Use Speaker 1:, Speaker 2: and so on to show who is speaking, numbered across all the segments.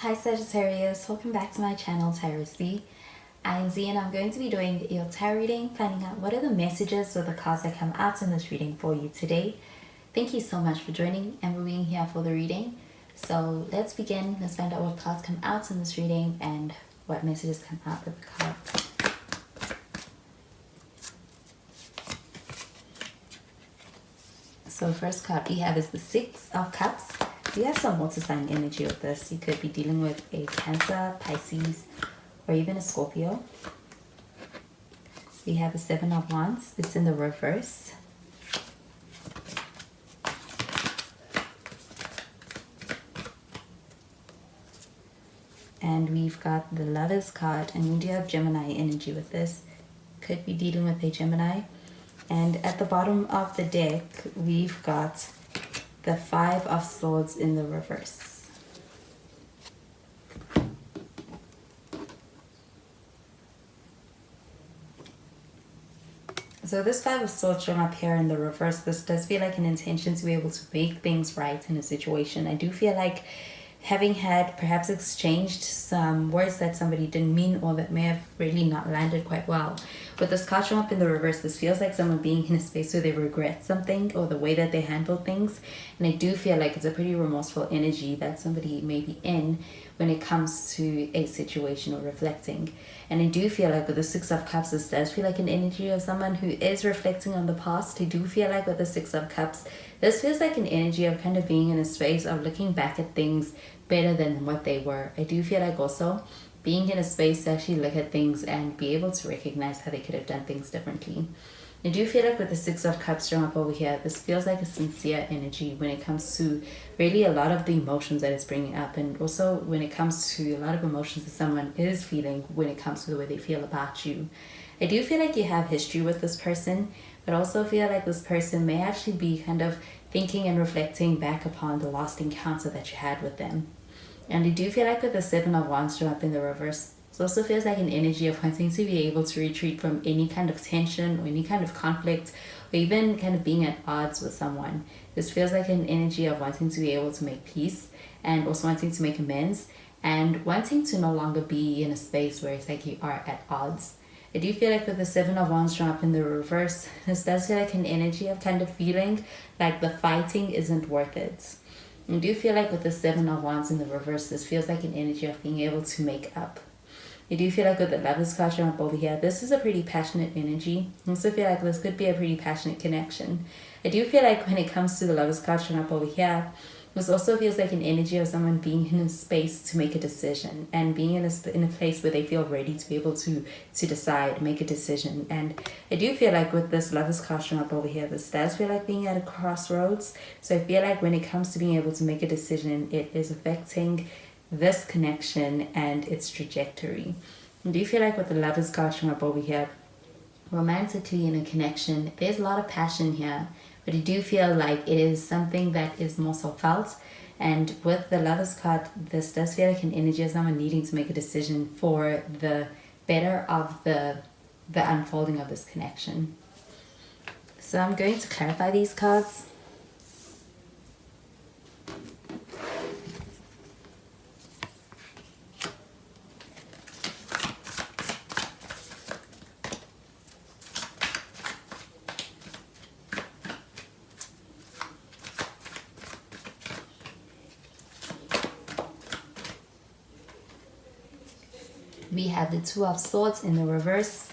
Speaker 1: Hi Sagittarius, welcome back to my channel Tarot Z. I'm Z and I'm going to be doing your tarot reading, finding out what are the messages or the cards that come out in this reading for you today. Thank you so much for joining and for being here for the reading. So let's begin. Let's find out what cards come out in this reading and what messages come out with the cards. So first card we have is the Six of Cups. You have some water sign energy with this. You could be dealing with a Cancer, Pisces, or even a Scorpio. We have a Seven of Wands. It's in the reverse. And we've got the Lovers card, and we do have Gemini energy with this. Could be dealing with a Gemini. And at the bottom of the deck, we've got the Five of Swords in the reverse. So this Five of Swords showing up here in the reverse, this does feel like an intention to be able to make things right in a situation. I do feel like having had perhaps exchanged some words that somebody didn't mean or that may have really not landed quite well. With this card showing up in the reverse, this feels like someone being in a space where they regret something or the way that they handled things. And I do feel like it's a pretty remorseful energy that somebody may be in when it comes to a situation or reflecting. And I do feel like with the Six of Cups, this does feel like an energy of someone who is reflecting on the past. I do feel like with the Six of Cups, this feels like an energy of kind of being in a space of looking back at things better than what they were. I do feel like also being in a space to actually look at things and be able to recognize how they could have done things differently. I do feel like with the Six of Cups showing up over here, this feels like a sincere energy when it comes to really a lot of the emotions that it's bringing up, and also when it comes to a lot of emotions that someone is feeling when it comes to the way they feel about you. I do feel like you have history with this person, but also feel like this person may actually be kind of thinking and reflecting back upon the last encounter that you had with them. And I do feel like with the Seven of Wands showing up in the reverse, it also feels like an energy of wanting to be able to retreat from any kind of tension or any kind of conflict, or even kind of being at odds with someone. This feels like an energy of wanting to be able to make peace and also wanting to make amends and wanting to no longer be in a space where it's like you are at odds. I do feel like with the Seven of Wands showing up in the reverse, this does feel like an energy of kind of feeling like the fighting isn't worth it. I do feel like with the Seven of Wands in the reverse, this feels like an energy of being able to make up. I do feel like with the Lovers card showing up over here, this is a pretty passionate energy. I also feel like this could be a pretty passionate connection. I do feel like when it comes to the Lovers card showing up over here, this also feels like an energy of someone being in a space to make a decision and being in a place where they feel ready to be able to decide, make a decision. And I do feel like with this Lovers card showing up over here, this does feel like being at a crossroads. So I feel like when it comes to being able to make a decision, it is affecting this connection and its trajectory. I do feel like with the Lovers card showing up over here, romantically in a connection, there's a lot of passion here, but I do feel like it is something that is more so felt. And with the Lovers card, this does feel like an energy of someone needing to make a decision for the better of the unfolding of this connection. So I'm going to clarify these cards. We have the Two of Swords in the reverse.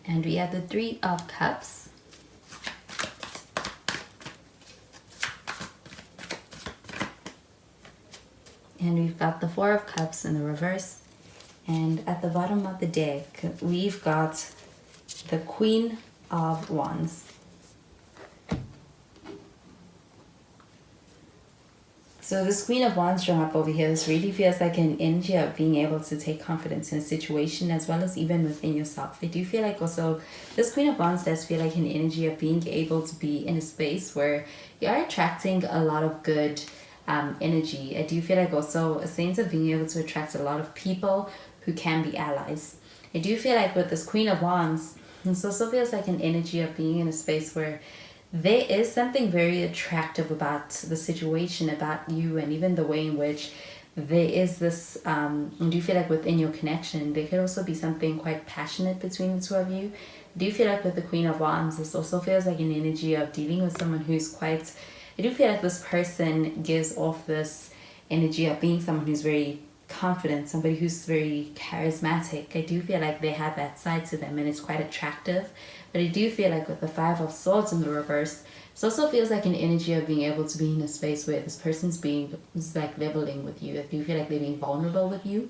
Speaker 1: And we have the Three of Cups. And we've got the Four of Cups in the reverse. And at the bottom of the deck, we've got the Queen of Wands. So this Queen of Wands showing up over here, this really feels like an energy of being able to take confidence in a situation as well as even within yourself. I do feel like also this Queen of Wands does feel like an energy of being able to be in a space where you are attracting a lot of good energy. I do feel like also a sense of being able to attract a lot of people who can be allies. I do feel like with this Queen of Wands, this also feels like an energy of being in a space where there is something very attractive about the situation, about you, and even the way in which there is this, I do feel like within your connection, there could also be something quite passionate between the two of you. I do feel like with the Queen of Wands, this also feels like an energy of dealing with someone who's quite, I do feel like this person gives off this energy of being someone who's very confident, somebody who's very charismatic. I do feel like they have that side to them and it's quite attractive. But I do feel like with the Five of Swords in the reverse, it also feels like an energy of being able to be in a space where this person's like leveling with you. I do feel like they're being vulnerable with you.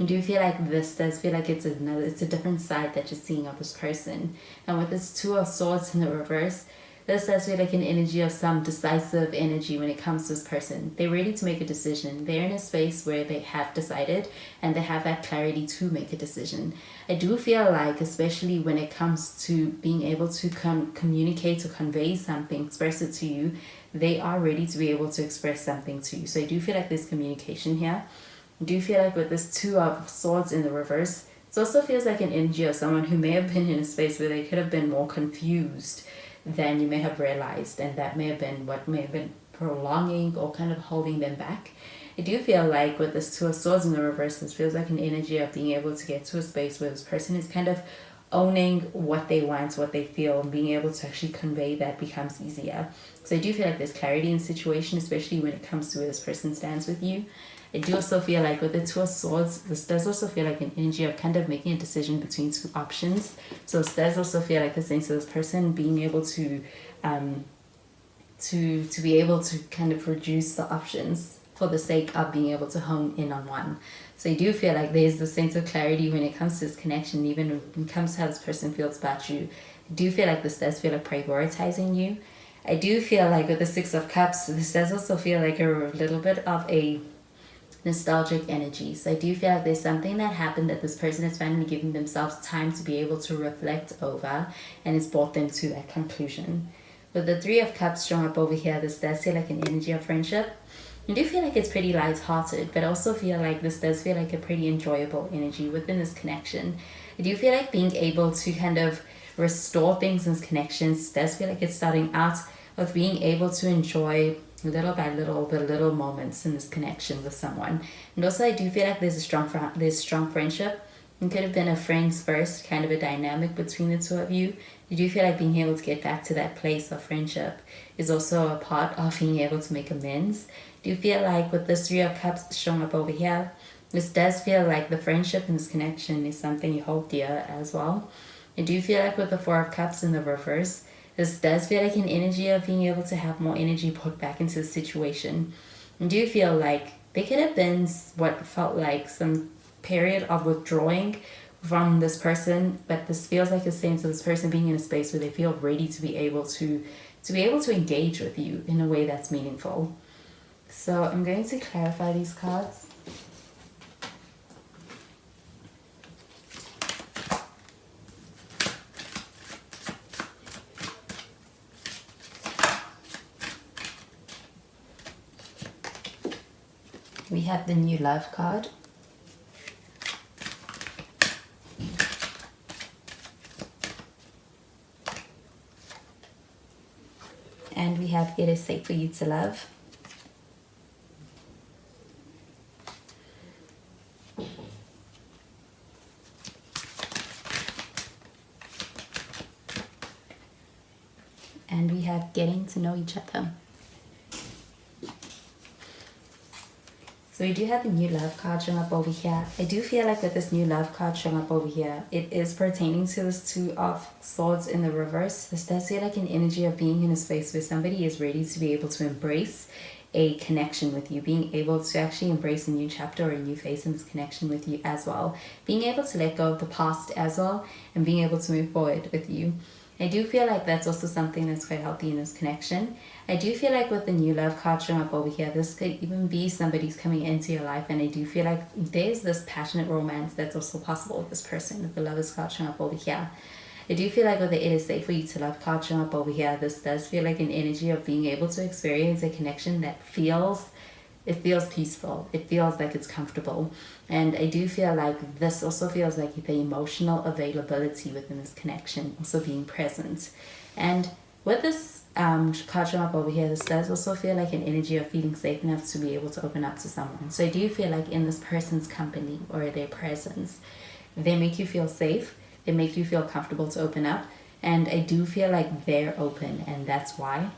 Speaker 1: I do feel like this does feel like it's a different side that you're seeing of this person. And with this Two of Swords in the reverse, this does feel like an energy of some decisive energy when it comes to this person. They're ready to make a decision. They're in a space where they have decided and they have that clarity to make a decision. I do feel like, especially when it comes to being able to communicate or convey something, express it to you, they are ready to be able to express something to you. So I do feel like there's communication here. I do feel like with this Two of Swords in the reverse, it also feels like an energy of someone who may have been in a space where they could have been more confused than you may have realized, and that may have been what may have been prolonging or kind of holding them back. I do feel like with this Two of Swords in the reverse, this feels like an energy of being able to get to a space where this person is kind of owning what they want, what they feel, and being able to actually convey that becomes easier. So I do feel like there's clarity in the situation, especially when it comes to where this person stands with you. I do also feel like with the Two of Swords, this does also feel like an energy of kind of making a decision between two options. So this does also feel like the sense of this person being able to be able to kind of reduce the options for the sake of being able to hone in on one. So I do feel like there's the sense of clarity when it comes to this connection, even when it comes to how this person feels about you. I do feel like this does feel like prioritizing you. I do feel like with the Six of Cups, this does also feel like a little bit of a nostalgic energy. So I do feel like there's something that happened that this person is finally giving themselves time to be able to reflect over, and it's brought them to that conclusion. With the Three of Cups shown up over here, this does feel like an energy of friendship. I do feel like it's pretty light-hearted, but I also feel like this does feel like a pretty enjoyable energy within this connection. I do feel like being able to kind of restore things in this connections does feel like it's starting out with being able to enjoy little by little the little moments in this connection with someone. And also I do feel like there's strong friendship. It could have been a friends first kind of a dynamic between the two of you. You do feel like being able to get back to that place of friendship is also a part of being able to make amends. Do you feel like with this Three of Cups showing up over here, this does feel like the friendship and this connection is something you hold dear as well. I do feel like with the Four of Cups in the reverse, this does feel like an energy of being able to have more energy put back into the situation. I do feel like there could have been what felt like some period of withdrawing from this person, but this feels like a sense of this person being in a space where they feel ready to be able to engage with you in a way that's meaningful. So I'm going to clarify these cards. We have the New Love card. And we have It Is Safe for You to Love. And we have Getting to Know Each Other. So we do have the New Love card showing up over here. I do feel like with this New Love card showing up over here, it is pertaining to this Two of Swords in the reverse. This does feel like an energy of being in a space where somebody is ready to be able to embrace a connection with you, being able to actually embrace a new chapter or a new phase in this connection with you as well, being able to let go of the past as well, and being able to move forward with you. I do feel like that's also something that's quite healthy in this connection. I do feel like with the New Love card showing up over here, this could even be somebody's coming into your life, and I do feel like there's this passionate romance that's also possible with this person, with the Lovers card showing up over here. I do feel like with the It Is Safe for You to Love card showing up over here, this does feel like an energy of being able to experience a connection that feels it feels peaceful. It feels like it's comfortable. And I do feel like this also feels like the emotional availability within this connection also being present. And with this card showing up over here, this does also feel like an energy of feeling safe enough to be able to open up to someone. So I do feel like in this person's company or their presence, they make you feel safe. They make you feel comfortable to open up. And I do feel like they're open, and that's why.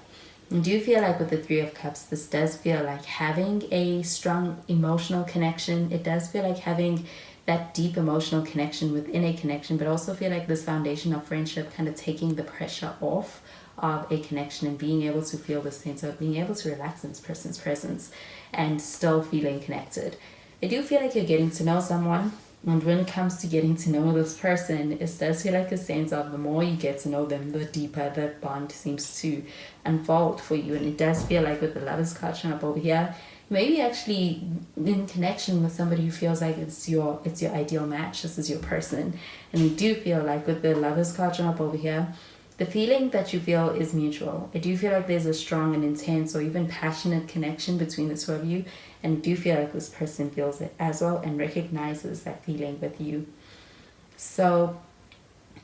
Speaker 1: I do feel like with the Three of Cups, this does feel like having a strong emotional connection. It does feel like having that deep emotional connection within a connection, but also feel like this foundation of friendship kind of taking the pressure off of a connection and being able to feel the sense of being able to relax in this person's presence and still feeling connected. I do feel like you're getting to know someone. And when it comes to getting to know this person, it does feel like a sense of the more you get to know them, the deeper the bond seems to unfold for you. And it does feel like with the Lovers card showing up over here, maybe actually in connection with somebody who feels like it's your ideal match. This is your person. And I do feel like with the Lovers card showing up over here, the feeling that you feel is mutual. I do feel like there's a strong and intense or even passionate connection between the two of you. And I do feel like this person feels it as well and recognizes that feeling with you. So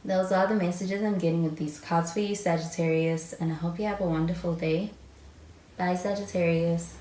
Speaker 1: those are the messages I'm getting with these cards for you, Sagittarius. And I hope you have a wonderful day. Bye, Sagittarius.